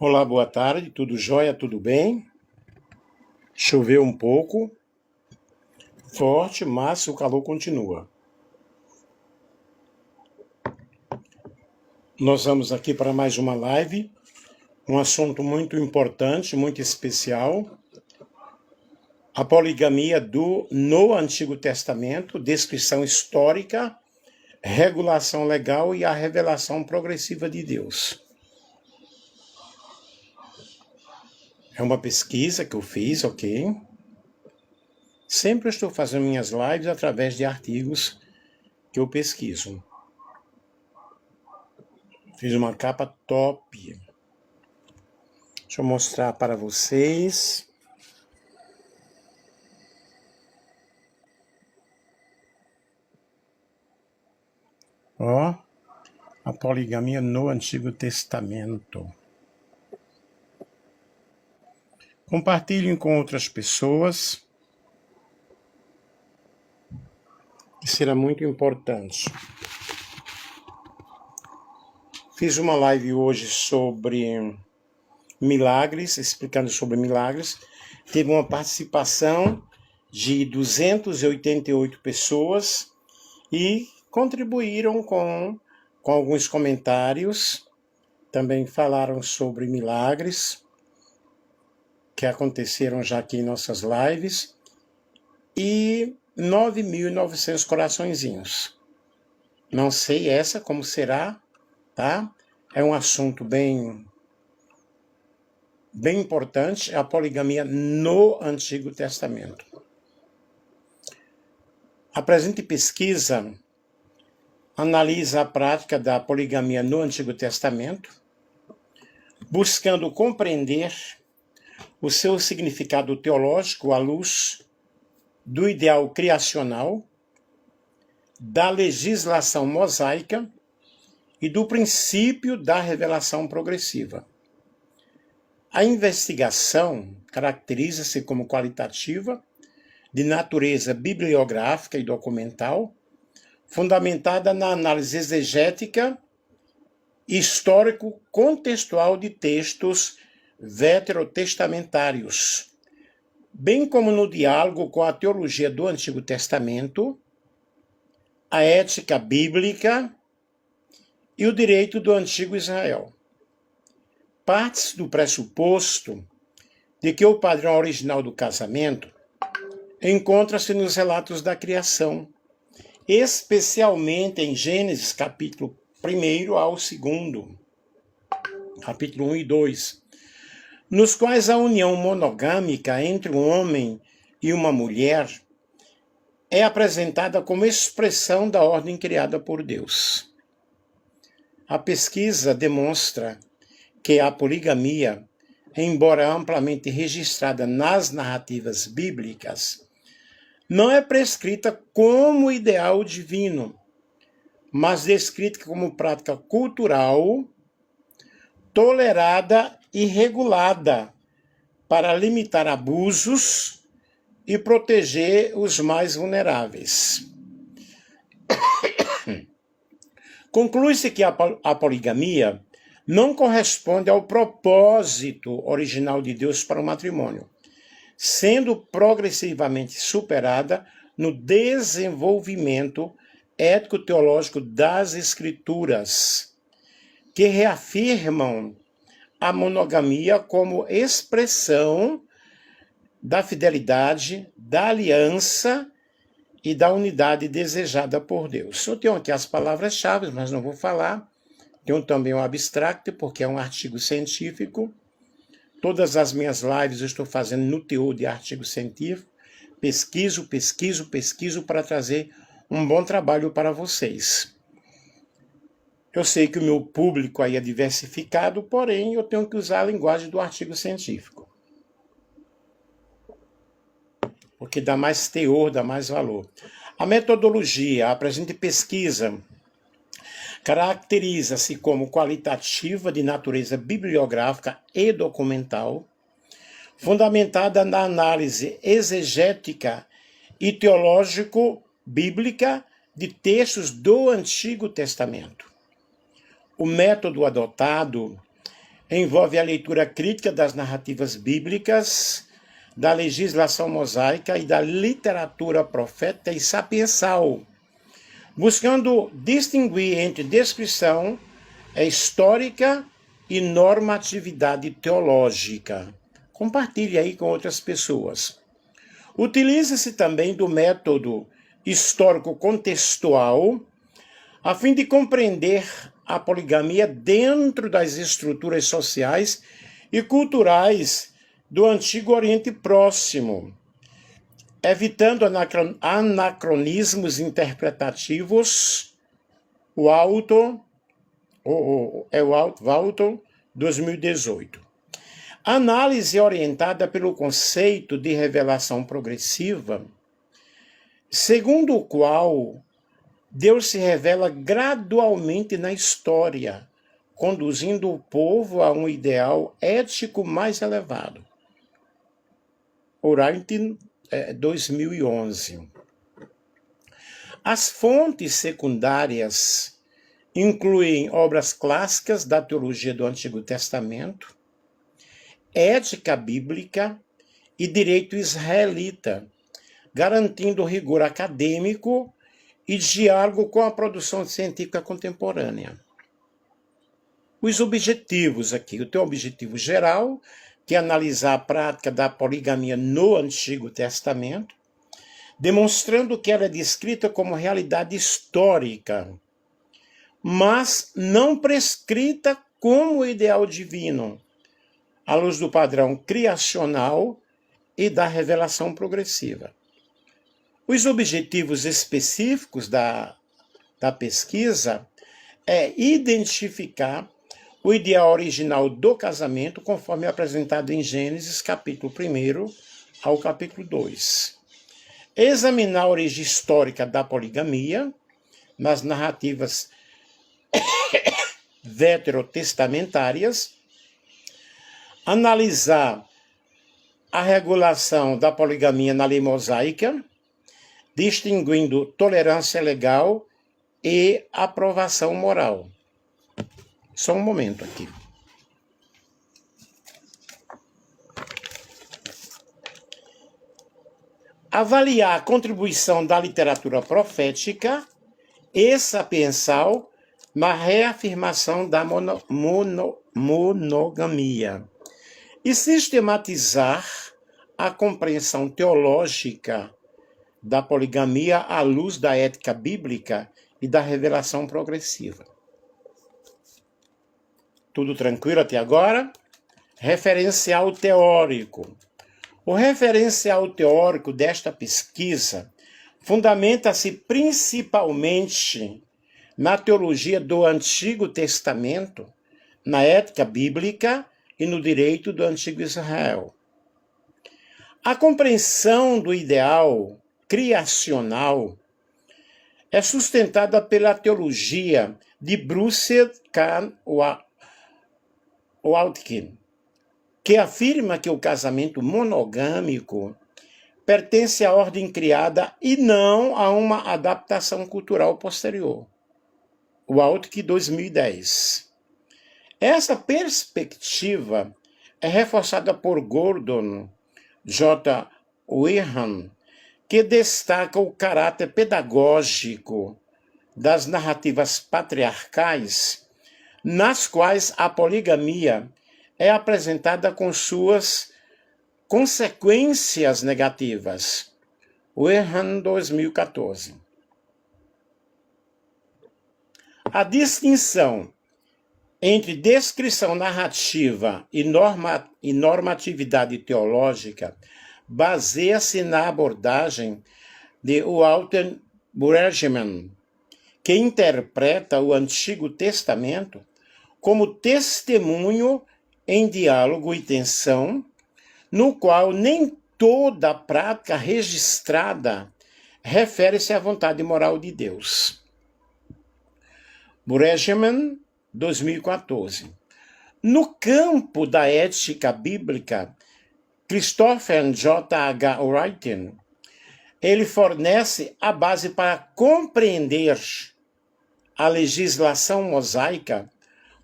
Olá, boa tarde, tudo jóia, tudo bem? Choveu um pouco, forte, mas o calor continua. Nós vamos aqui para mais uma live, um assunto muito importante, muito especial, a poligamia no Antigo Testamento, descrição histórica, regulação legal e a revelação progressiva de Deus. É uma pesquisa que eu fiz, ok? Sempre eu estou fazendo minhas lives através de artigos que eu pesquiso. Fiz uma capa top. Deixa eu mostrar para vocês. Ó, a poligamia no Antigo Testamento. Compartilhem com outras pessoas, que será muito importante. Fiz uma live hoje sobre milagres, explicando sobre milagres. Teve uma participação de 288 pessoas e contribuíram com alguns comentários. Também falaram sobre milagres que aconteceram já aqui em nossas lives, e 9.900 coraçõezinhos. Não sei essa como será, tá? É um assunto bem importante, a poligamia no Antigo Testamento. A presente pesquisa analisa a prática da poligamia no Antigo Testamento, buscando compreender o seu significado teológico à luz do ideal criacional, da legislação mosaica e do princípio da revelação progressiva. A investigação caracteriza-se como qualitativa, de natureza bibliográfica e documental, fundamentada na análise exegética e histórico-contextual de textos veterotestamentários, bem como no diálogo com a teologia do Antigo Testamento, a ética bíblica e o direito do Antigo Israel. Parte-se do pressuposto de que o padrão original do casamento encontra-se nos relatos da criação, especialmente em Gênesis capítulo 1 ao 2, capítulo 1 e 2, nos quais a união monogâmica entre um homem e uma mulher é apresentada como expressão da ordem criada por Deus. A pesquisa demonstra que a poligamia, embora amplamente registrada nas narrativas bíblicas, não é prescrita como ideal divino, mas descrita como prática cultural, tolerada e regulada para limitar abusos e proteger os mais vulneráveis. Conclui-se que a poligamia não corresponde ao propósito original de Deus para o matrimônio, sendo progressivamente superada no desenvolvimento ético-teológico das Escrituras, que reafirmam a monogamia como expressão da fidelidade, da aliança e da unidade desejada por Deus. Eu tenho aqui as palavras-chave, mas não vou falar. Tenho também um abstract, porque é um artigo científico. Todas as minhas lives eu estou fazendo no teor de artigo científico. Pesquiso para trazer um bom trabalho para vocês. Eu sei que o meu público aí é diversificado, porém eu tenho que usar a linguagem do artigo científico, porque dá mais teor, dá mais valor. A metodologia, a presente pesquisa, caracteriza-se como qualitativa de natureza bibliográfica e documental, fundamentada na análise exegética e teológico-bíblica de textos do Antigo Testamento. O método adotado envolve a leitura crítica das narrativas bíblicas, da legislação mosaica e da literatura profética e sapiensal, buscando distinguir entre descrição histórica e normatividade teológica. Compartilhe aí com outras pessoas. Utiliza-se também do método histórico-contextual a fim de compreender a poligamia dentro das estruturas sociais e culturais do Antigo Oriente Próximo, evitando anacronismos interpretativos. Walton, 2018. Análise orientada pelo conceito de revelação progressiva, segundo o qual Deus se revela gradualmente na história, conduzindo o povo a um ideal ético mais elevado. Orion, 2011. As fontes secundárias incluem obras clássicas da teologia do Antigo Testamento, ética bíblica e direito israelita, garantindo rigor acadêmico e diálogo com a produção científica contemporânea. Os objetivos aqui. O teu objetivo geral, que é analisar a prática da poligamia no Antigo Testamento, demonstrando que ela é descrita como realidade histórica, mas não prescrita como ideal divino, à luz do padrão criacional e da revelação progressiva. Os objetivos específicos da pesquisa é identificar o ideal original do casamento, conforme apresentado em Gênesis, capítulo 1 ao capítulo 2. Examinar a origem histórica da poligamia nas narrativas veterotestamentárias, analisar a regulação da poligamia na lei mosaica, distinguindo tolerância legal e aprovação moral. Só um momento aqui. Avaliar a contribuição da literatura profética e sapiensal na reafirmação da monogamia e sistematizar a compreensão teológica da poligamia à luz da ética bíblica e da revelação progressiva. Tudo tranquilo até agora? Referencial teórico. O referencial teórico desta pesquisa fundamenta-se principalmente na teologia do Antigo Testamento, na ética bíblica e no direito do Antigo Israel. A compreensão do ideal criacional é sustentada pela teologia de Bruce K. Waltkin, que afirma que o casamento monogâmico pertence à ordem criada e não a uma adaptação cultural posterior. Waltkin, 2010. Essa perspectiva é reforçada por Gordon J. Wiehan, que destaca o caráter pedagógico das narrativas patriarcais, nas quais a poligamia é apresentada com suas consequências negativas. Wiehan, 2014. A distinção entre descrição narrativa e normatividade teológica baseia-se na abordagem de Walter Brueggemann, que interpreta o Antigo Testamento como testemunho em diálogo e tensão, no qual nem toda a prática registrada refere-se à vontade moral de Deus. Brueggemann, 2014. No campo da ética bíblica, Christopher J. H. Wright, ele fornece a base para compreender a legislação mosaica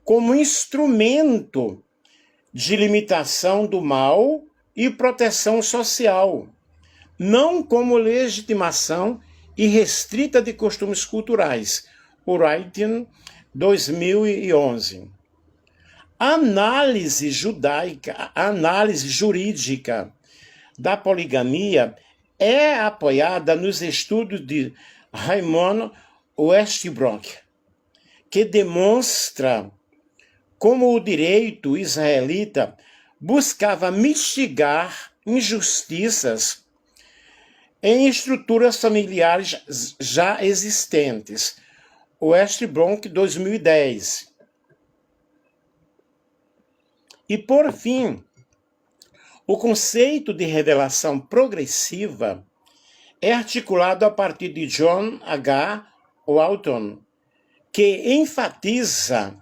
como instrumento de limitação do mal e proteção social, não como legitimação irrestrita de costumes culturais. Wright, 2011. A análise judaica, a análise jurídica da poligamia é apoiada nos estudos de Raymond Westbrook, que demonstra como o direito israelita buscava mitigar injustiças em estruturas familiares já existentes. Westbrook, 2010. E, por fim, o conceito de revelação progressiva é articulado a partir de John H. Walton, que enfatiza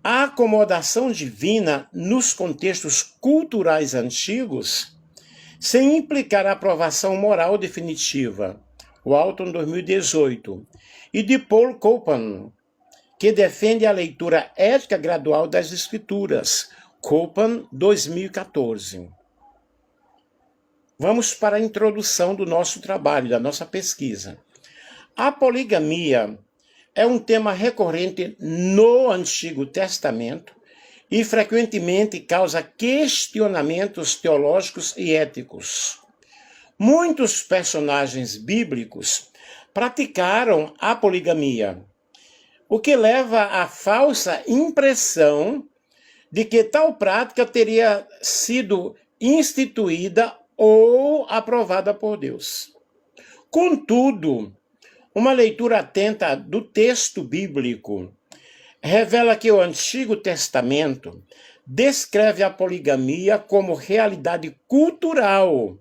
a acomodação divina nos contextos culturais antigos, sem implicar a aprovação moral definitiva. Walton, 2018. E de Paul Copan, que defende a leitura ética gradual das Escrituras. Copan, 2014. Vamos para a introdução do nosso trabalho, da nossa pesquisa. A poligamia é um tema recorrente no Antigo Testamento e frequentemente causa questionamentos teológicos e éticos. Muitos personagens bíblicos praticaram a poligamia, o que leva à falsa impressão de que tal prática teria sido instituída ou aprovada por Deus. Contudo, uma leitura atenta do texto bíblico revela que o Antigo Testamento descreve a poligamia como realidade cultural,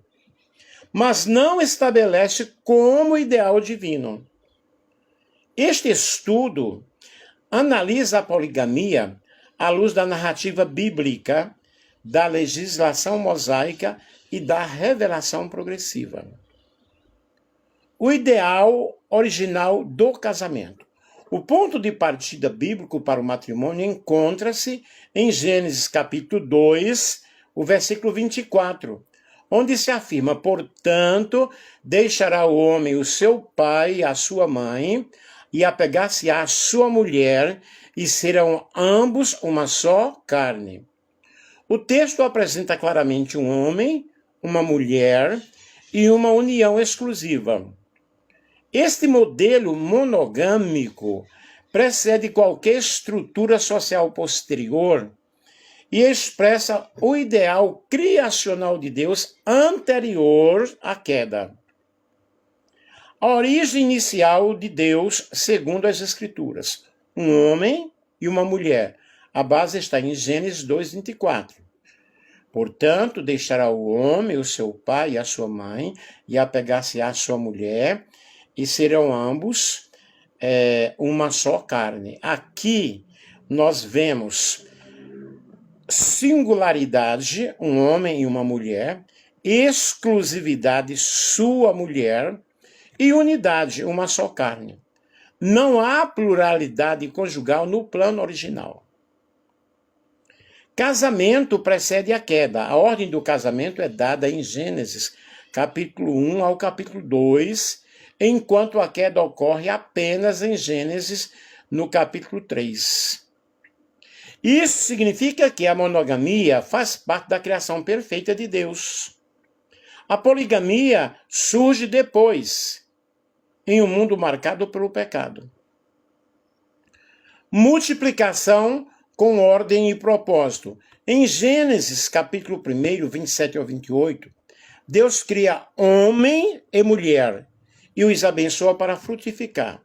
mas não estabelece como ideal divino. Este estudo analisa a poligamia à luz da narrativa bíblica, da legislação mosaica e da revelação progressiva. O ideal original do casamento. O ponto de partida bíblico para o matrimônio encontra-se em Gênesis capítulo 2, o versículo 24, onde se afirma: portanto, deixará o homem o seu pai e a sua mãe, e apegar-se-á à sua mulher, e serão ambos uma só carne. O texto apresenta claramente um homem, uma mulher e uma união exclusiva. Este modelo monogâmico precede qualquer estrutura social posterior e expressa o ideal criacional de Deus anterior à queda. A origem inicial de Deus, segundo as Escrituras: um homem e uma mulher. A base está em Gênesis 2:24. Portanto, deixará o homem o seu pai e a sua mãe, e apegar-se-á à sua mulher, e serão ambos uma só carne. Aqui nós vemos singularidade, um homem e uma mulher, exclusividade, sua mulher, e unidade, uma só carne. Não há pluralidade conjugal no plano original. Casamento precede a queda. A ordem do casamento é dada em Gênesis, capítulo 1 ao capítulo 2, enquanto a queda ocorre apenas em Gênesis, no capítulo 3. Isso significa que a monogamia faz parte da criação perfeita de Deus. A poligamia surge depois, em um mundo marcado pelo pecado. Multiplicação com ordem e propósito. Em Gênesis, capítulo 1, 27 ao 28, Deus cria homem e mulher e os abençoa para frutificar.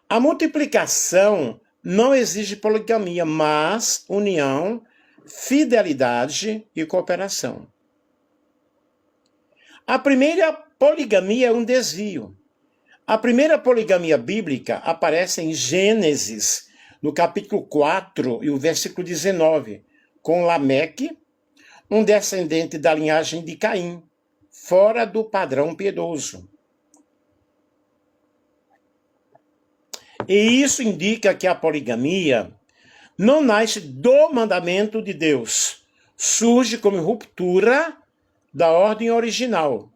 A multiplicação não exige poligamia, mas união, fidelidade e cooperação. A primeira poligamia é um desvio. A primeira poligamia bíblica aparece em Gênesis, no capítulo 4 e o versículo 19, com Lameque, um descendente da linhagem de Caim, fora do padrão piedoso. E isso indica que a poligamia não nasce do mandamento de Deus, surge como ruptura da ordem original.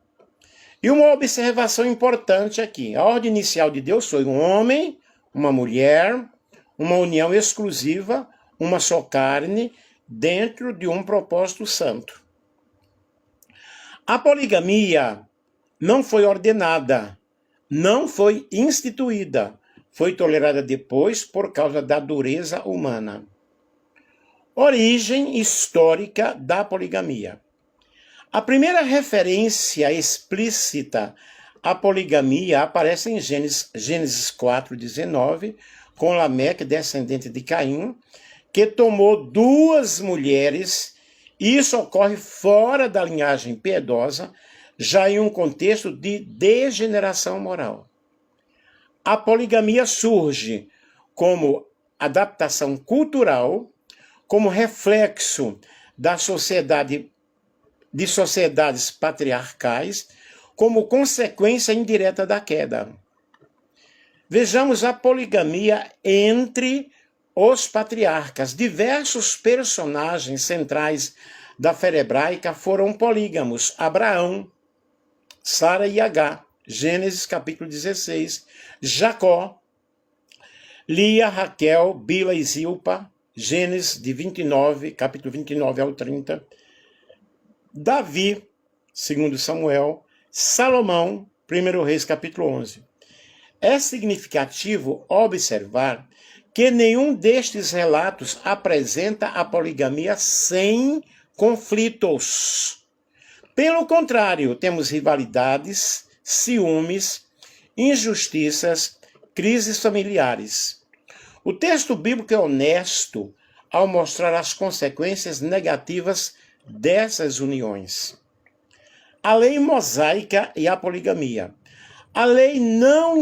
E uma observação importante aqui: a ordem inicial de Deus foi um homem, uma mulher, uma união exclusiva, uma só carne, dentro de um propósito santo. A poligamia não foi ordenada, não foi instituída, foi tolerada depois por causa da dureza humana. Origem histórica da poligamia. A primeira referência explícita à poligamia aparece em Gênesis 4:19, com Lameque, descendente de Caim, que tomou 2 mulheres. Isso ocorre fora da linhagem piedosa, já em um contexto de degeneração moral. A poligamia surge como adaptação cultural, como reflexo de sociedades patriarcais, como consequência indireta da queda. Vejamos a poligamia entre os patriarcas. Diversos personagens centrais da fé hebraica foram polígamos: Abraão, Sara e Agar, Gênesis capítulo 16, Jacó, Lia, Raquel, Bila e Zilpa, Gênesis de 29, capítulo 29 ao 30, Davi, 2 Samuel, Salomão, 1 Reis capítulo 11. É significativo observar que nenhum destes relatos apresenta a poligamia sem conflitos. Pelo contrário, temos rivalidades, ciúmes, injustiças, crises familiares. O texto bíblico é honesto ao mostrar as consequências negativas dessas uniões. A lei mosaica e a poligamia. A lei não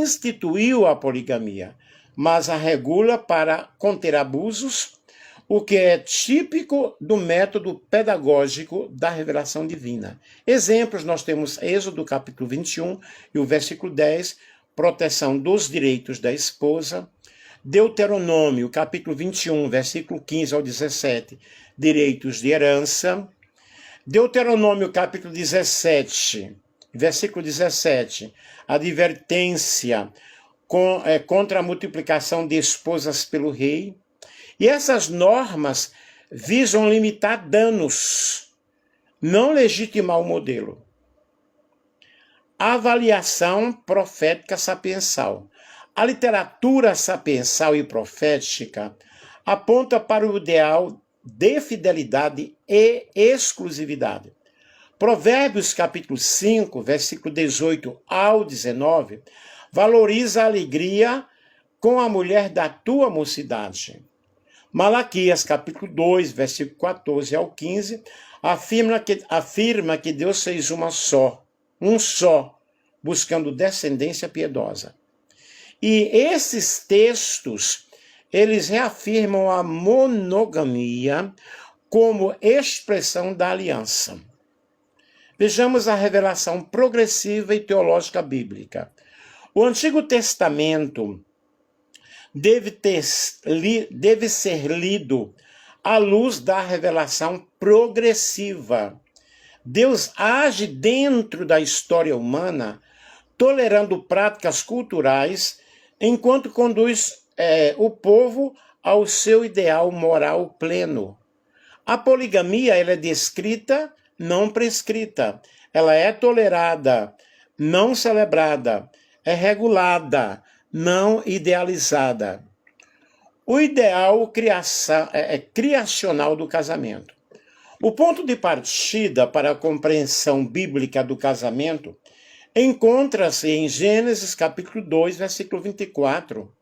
instituiu a poligamia, mas a regula para conter abusos, o que é típico do método pedagógico da revelação divina. Exemplos, nós temos Êxodo capítulo 21 e o versículo 10, proteção dos direitos da esposa. Deuteronômio capítulo 21, versículo 15 ao 17, direitos de herança. Deuteronômio capítulo 17, versículo 17, advertência contra a multiplicação de esposas pelo rei. E essas normas visam limitar danos, não legitimar o modelo. Avaliação profética sapiensal. A literatura sapiensal e profética aponta para o ideal de fidelidade e exclusividade. Provérbios capítulo 5, versículo 18 ao 19, valoriza a alegria com a mulher da tua mocidade. Malaquias capítulo 2, versículo 14 ao 15, afirma que Deus fez um só, buscando descendência piedosa. E esses textos, eles reafirmam a monogamia como expressão da aliança. Vejamos a revelação progressiva e teológica bíblica. O Antigo Testamento deve ser lido à luz da revelação progressiva. Deus age dentro da história humana, tolerando práticas culturais, enquanto conduz o povo ao seu ideal moral pleno. A poligamia ela é descrita, não prescrita. Ela é tolerada, não celebrada. É regulada, não idealizada. O ideal criacional do casamento. O ponto de partida para a compreensão bíblica do casamento encontra-se em Gênesis capítulo 2, versículo 24,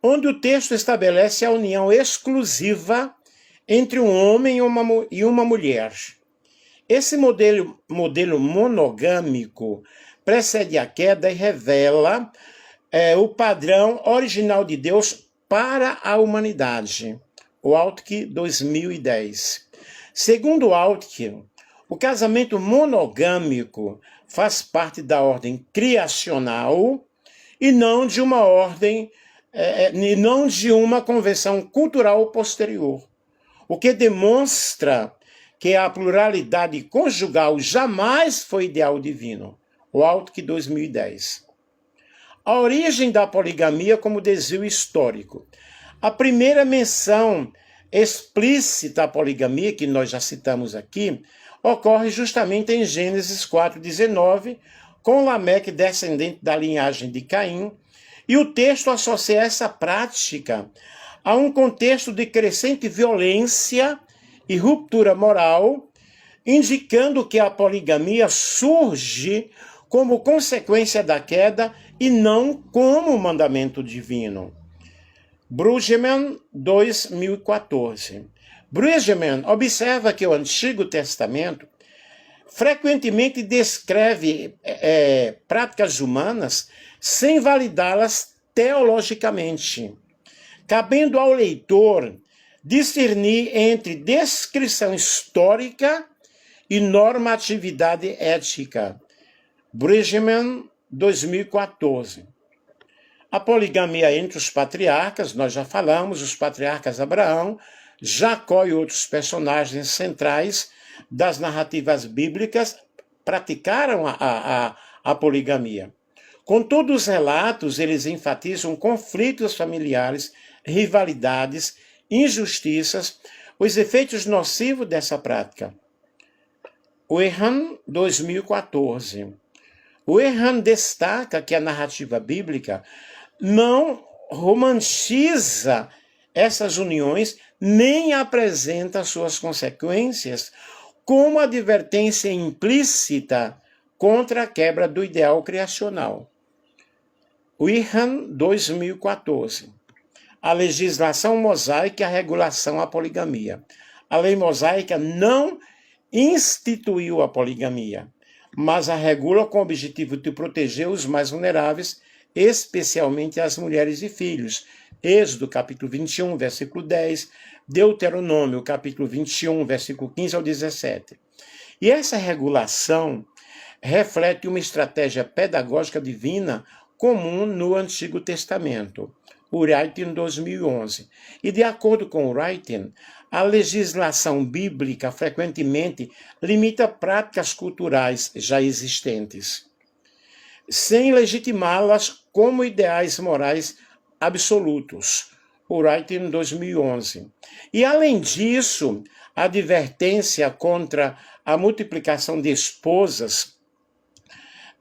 onde o texto estabelece a união exclusiva entre um homem e uma mulher. Esse modelo monogâmico precede a queda e revela o padrão original de Deus para a humanidade. O Altke 2010. Segundo Altke, o casamento monogâmico faz parte da ordem criacional e não de uma ordem e não de uma convenção cultural posterior, o que demonstra que a pluralidade conjugal jamais foi ideal divino. Waltke, 2010. A origem da poligamia como desvio histórico. A primeira menção explícita à poligamia, que nós já citamos aqui, ocorre justamente em Gênesis 4:19, com Lameque, descendente da linhagem de Caim, e o texto associa essa prática a um contexto de crescente violência e ruptura moral, indicando que a poligamia surge como consequência da queda e não como mandamento divino. Brueggemann, 2014. Brueggemann observa que o Antigo Testamento frequentemente descreve práticas humanas sem validá-las teologicamente, cabendo ao leitor discernir entre descrição histórica e normatividade ética. Brueggemann, 2014. A poligamia entre os patriarcas, nós já falamos, os patriarcas Abraão, Jacó e outros personagens centrais das narrativas bíblicas praticaram a poligamia. Contudo, os relatos, eles enfatizam conflitos familiares, rivalidades, injustiças, os efeitos nocivos dessa prática. Wehran, 2014. Wehran destaca que a narrativa bíblica não romantiza essas uniões, nem apresenta suas consequências como advertência implícita contra a quebra do ideal criacional. Wehran, 2014. A legislação mosaica e a regulação à poligamia. A lei mosaica não instituiu a poligamia, mas a regula com o objetivo de proteger os mais vulneráveis, especialmente as mulheres e filhos. Êxodo, capítulo 21, versículo 10, Deuteronômio, capítulo 21, versículo 15 ao 17. E essa regulação reflete uma estratégia pedagógica divina comum no Antigo Testamento. Wrighton, 2011. E de acordo com Wrighton, a legislação bíblica frequentemente limita práticas culturais já existentes, sem legitimá-las como ideais morais absolutos. Wrighton, 2011. E além disso, a advertência contra a multiplicação de esposas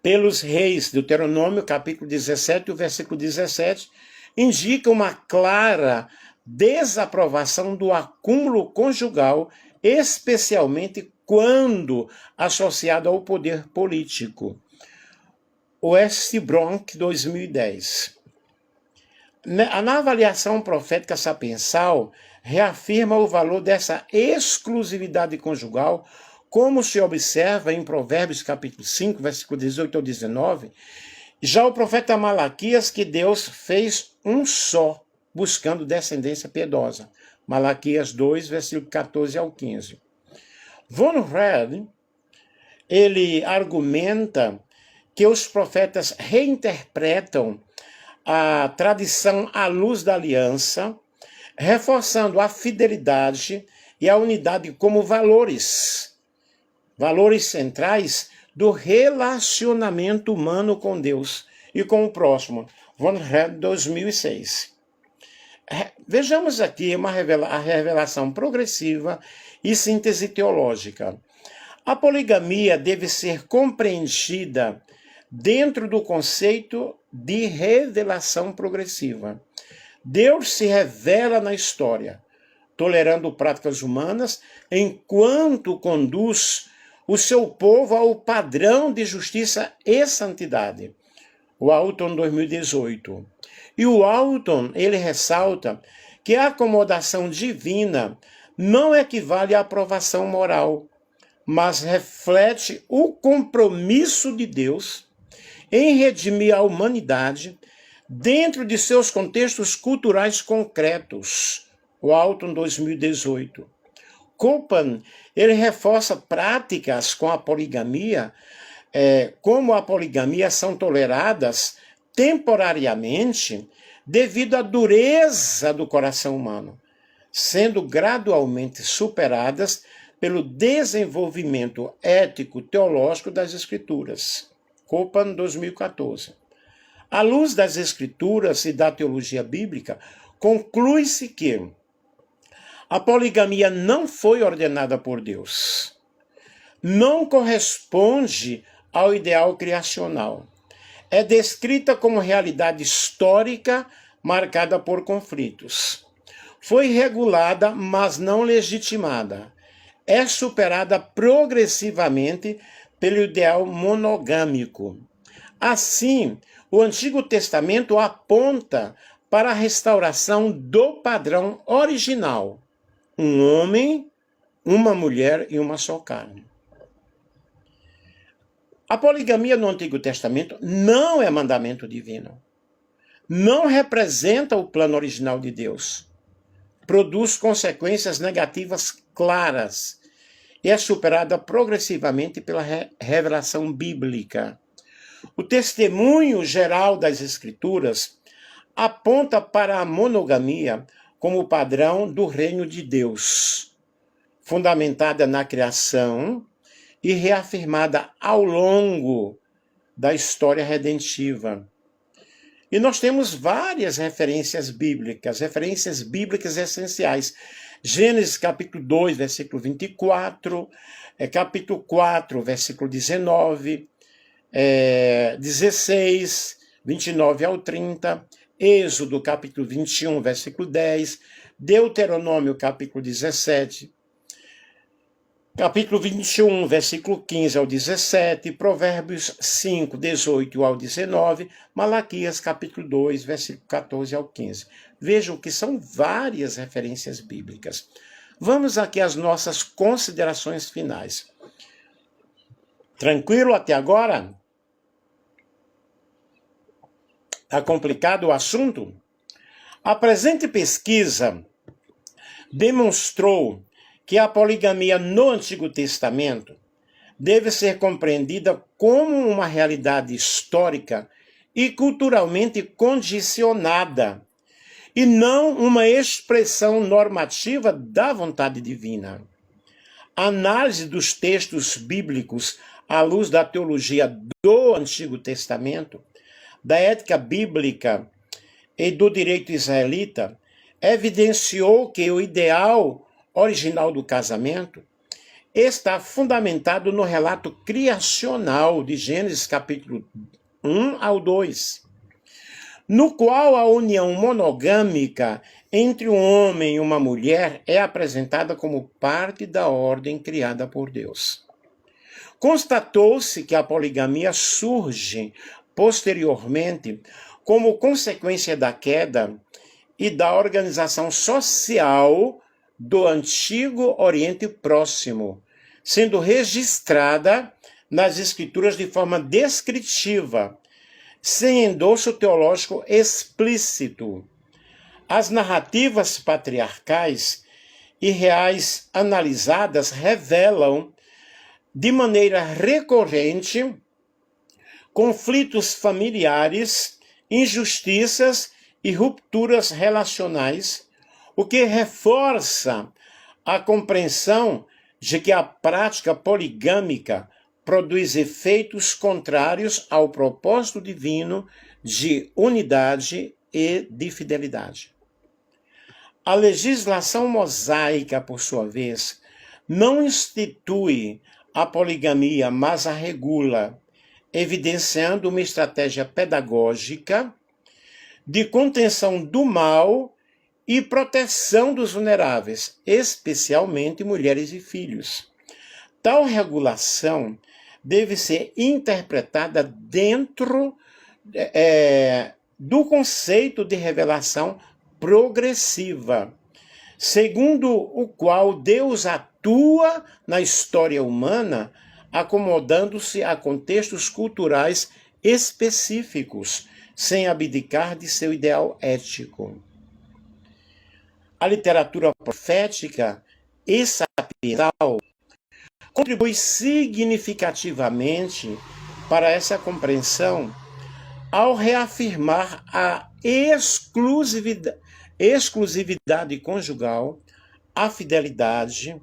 pelos reis, Deuteronômio, capítulo 17, o versículo 17, indica uma clara desaprovação do acúmulo conjugal, especialmente quando associado ao poder político. Westbrook, 2010. Na avaliação profética sapiencial, reafirma o valor dessa exclusividade conjugal, como se observa em Provérbios capítulo 5, versículo 18 ao 19, já o profeta Malaquias, que Deus fez um só, buscando descendência piedosa. Malaquias 2, versículo 14 ao 15. Von Red, ele argumenta que os profetas reinterpretam a tradição à luz da aliança, reforçando a fidelidade e a unidade como valores centrais do relacionamento humano com Deus e com o próximo. Von Red, 2006. Vejamos aqui a revelação progressiva e síntese teológica. A poligamia deve ser compreendida dentro do conceito de revelação progressiva. Deus se revela na história, tolerando práticas humanas, enquanto conduz o seu povo ao padrão de justiça e santidade. Walton, 2018. E o Walton, ele ressalta que a acomodação divina não equivale à aprovação moral, mas reflete o compromisso de Deus em redimir a humanidade dentro de seus contextos culturais concretos. Walton, 2018. Copan, ele reforça práticas com a poligamia, como a poligamia são toleradas temporariamente, devido à dureza do coração humano, sendo gradualmente superadas pelo desenvolvimento ético-teológico das Escrituras. Copan, 2014. À luz das Escrituras e da teologia bíblica, conclui-se que a poligamia não foi ordenada por Deus. Não corresponde ao ideal criacional. É descrita como realidade histórica marcada por conflitos. Foi regulada, mas não legitimada. É superada progressivamente pelo ideal monogâmico. Assim, o Antigo Testamento aponta para a restauração do padrão original: um homem, uma mulher e uma só carne. A poligamia no Antigo Testamento não é mandamento divino. Não representa o plano original de Deus. Produz consequências negativas claras e é superada progressivamente pela revelação bíblica. O testemunho geral das Escrituras aponta para a monogamia como padrão do reino de Deus, fundamentada na criação e reafirmada ao longo da história redentiva. E nós temos várias referências bíblicas essenciais. Gênesis capítulo 2, versículo 24, capítulo 4, versículo 19, 16, 29 ao 30, Êxodo capítulo 21, versículo 10, Deuteronômio capítulo 17, capítulo 21, versículo 15 ao 17, Provérbios 5, 18 ao 19, Malaquias, capítulo 2, versículo 14 ao 15. Vejam que são várias referências bíblicas. Vamos aqui às nossas considerações finais. Tranquilo até agora? Está complicado o assunto? A presente pesquisa demonstrou que a poligamia no Antigo Testamento deve ser compreendida como uma realidade histórica e culturalmente condicionada, e não uma expressão normativa da vontade divina. A análise dos textos bíblicos à luz da teologia do Antigo Testamento, da ética bíblica e do direito israelita evidenciou que o ideal original do casamento está fundamentado no relato criacional de Gênesis capítulo 1 ao 2, no qual a união monogâmica entre um homem e uma mulher é apresentada como parte da ordem criada por Deus. Constatou-se que a poligamia surge posteriormente como consequência da queda e da organização social do Antigo Oriente Próximo, sendo registrada nas Escrituras de forma descritiva, sem endosso teológico explícito. As narrativas patriarcais e reais analisadas revelam, de maneira recorrente, conflitos familiares, injustiças e rupturas relacionais, o que reforça a compreensão de que a prática poligâmica produz efeitos contrários ao propósito divino de unidade e de fidelidade. A legislação mosaica, por sua vez, não institui a poligamia, mas a regula, evidenciando uma estratégia pedagógica de contenção do mal e proteção dos vulneráveis, especialmente mulheres e filhos. Tal regulação deve ser interpretada dentro do conceito de revelação progressiva, segundo o qual Deus atua na história humana, acomodando-se a contextos culturais específicos, sem abdicar de seu ideal ético. A literatura profética e sapiencial contribui significativamente para essa compreensão ao reafirmar a exclusividade conjugal, a fidelidade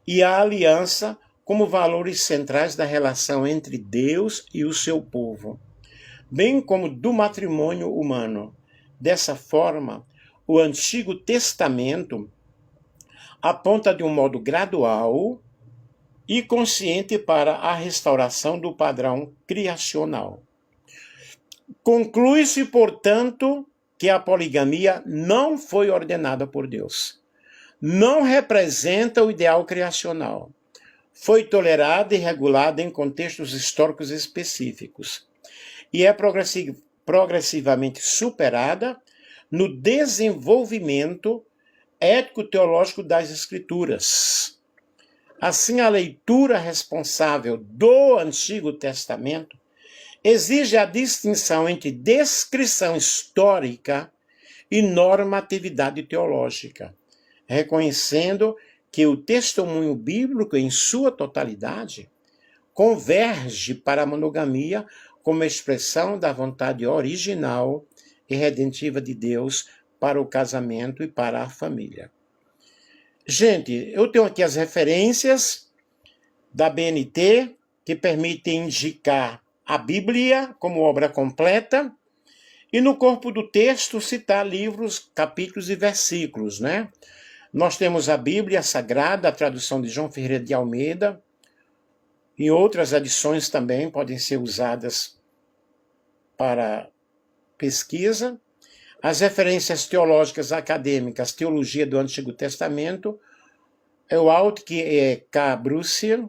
e a aliança como valores centrais da relação entre Deus e o seu povo, bem como do matrimônio humano. Dessa forma, o Antigo Testamento aponta de um modo gradual e consciente para a restauração do padrão criacional. Conclui-se, portanto, que a poligamia não foi ordenada por Deus. Não representa o ideal criacional. Foi tolerada e regulada em contextos históricos específicos e é progressivamente superada no desenvolvimento ético-teológico das Escrituras. Assim, a leitura responsável do Antigo Testamento exige a distinção entre descrição histórica e normatividade teológica, reconhecendo que o testemunho bíblico, em sua totalidade, converge para a monogamia como expressão da vontade original e redentiva de Deus para o casamento e para a família. Gente, eu tenho aqui as referências da BNT que permitem indicar a Bíblia como obra completa e no corpo do texto citar livros, capítulos e versículos, né? Nós temos a Bíblia Sagrada, a tradução de João Ferreira de Almeida, e outras edições também podem ser usadas para pesquisa. As referências teológicas acadêmicas, Teologia do Antigo Testamento, Eultke K. Brussier,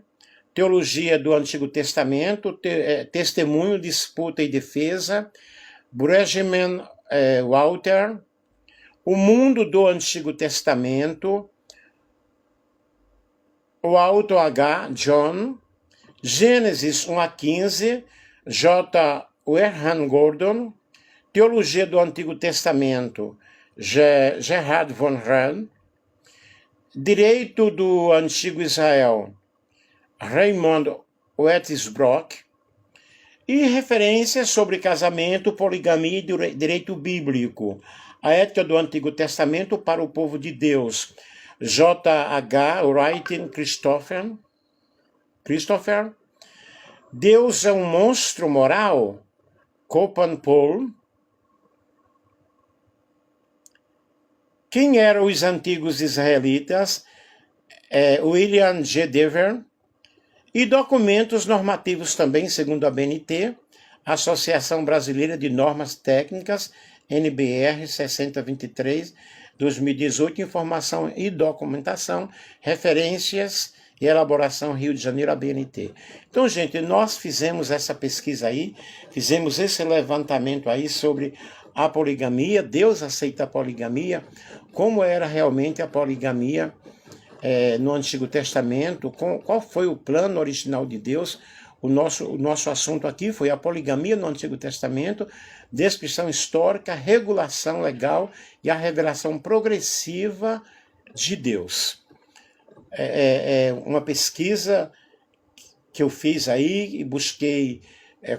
Teologia do Antigo Testamento, Testemunho, Disputa e Defesa, Bregman Walter, O Mundo do Antigo Testamento, Walter H. John, Gênesis 1 a 15, J. Warren Gordon, Teologia do Antigo Testamento, Gerhard von Rell, Direito do Antigo Israel, Raymond Wettisbrock, e referências sobre casamento, poligamia e direito bíblico, a ética do Antigo Testamento para o povo de Deus, J.H. Wright Christopher, Deus é um monstro moral, Copan Paul. Quem eram os antigos israelitas? William G. Dever. E documentos normativos também, segundo a BNT, Associação Brasileira de Normas Técnicas, NBR 6023, 2018, informação e documentação, referências e elaboração Rio de Janeiro, a BNT. Então, gente, nós fizemos essa pesquisa aí, fizemos esse levantamento aí sobre a poligamia, Deus aceita a poligamia, como era realmente a poligamia no Antigo Testamento, qual foi o plano original de Deus. O nosso assunto aqui foi a poligamia no Antigo Testamento, descrição histórica, regulação legal e a revelação progressiva de Deus. Uma pesquisa que eu fiz aí e busquei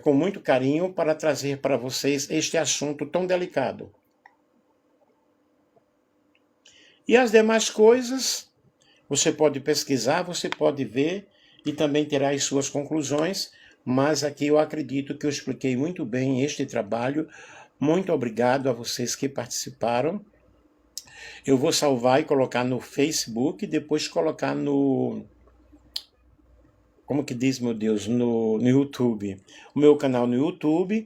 com muito carinho para trazer para vocês este assunto tão delicado. E as demais coisas, você pode pesquisar, você pode ver e também terá as suas conclusões, mas aqui eu acredito que eu expliquei muito bem este trabalho. Muito obrigado a vocês que participaram. Eu vou salvar e colocar no Facebook e depois colocar no... Como que diz, meu Deus? No YouTube. O meu canal no YouTube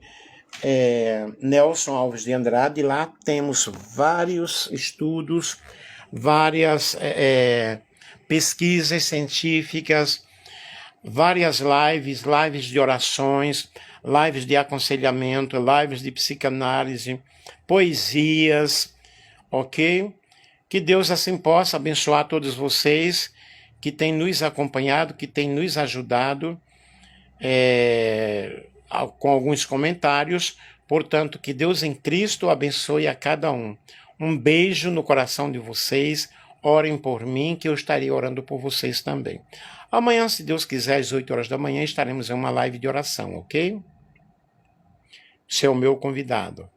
é Nelson Alves de Andrade. Lá temos vários estudos, várias pesquisas científicas, várias lives de orações, lives de aconselhamento, lives de psicanálise, poesias, ok? Que Deus assim possa abençoar todos vocês que têm nos acompanhado, que têm nos ajudado com alguns comentários. Portanto, que Deus em Cristo abençoe a cada um. Um beijo no coração de vocês. Orem por mim, que eu estarei orando por vocês também. Amanhã, se Deus quiser, às 8 horas da manhã, estaremos em uma live de oração, ok? ser o meu convidado.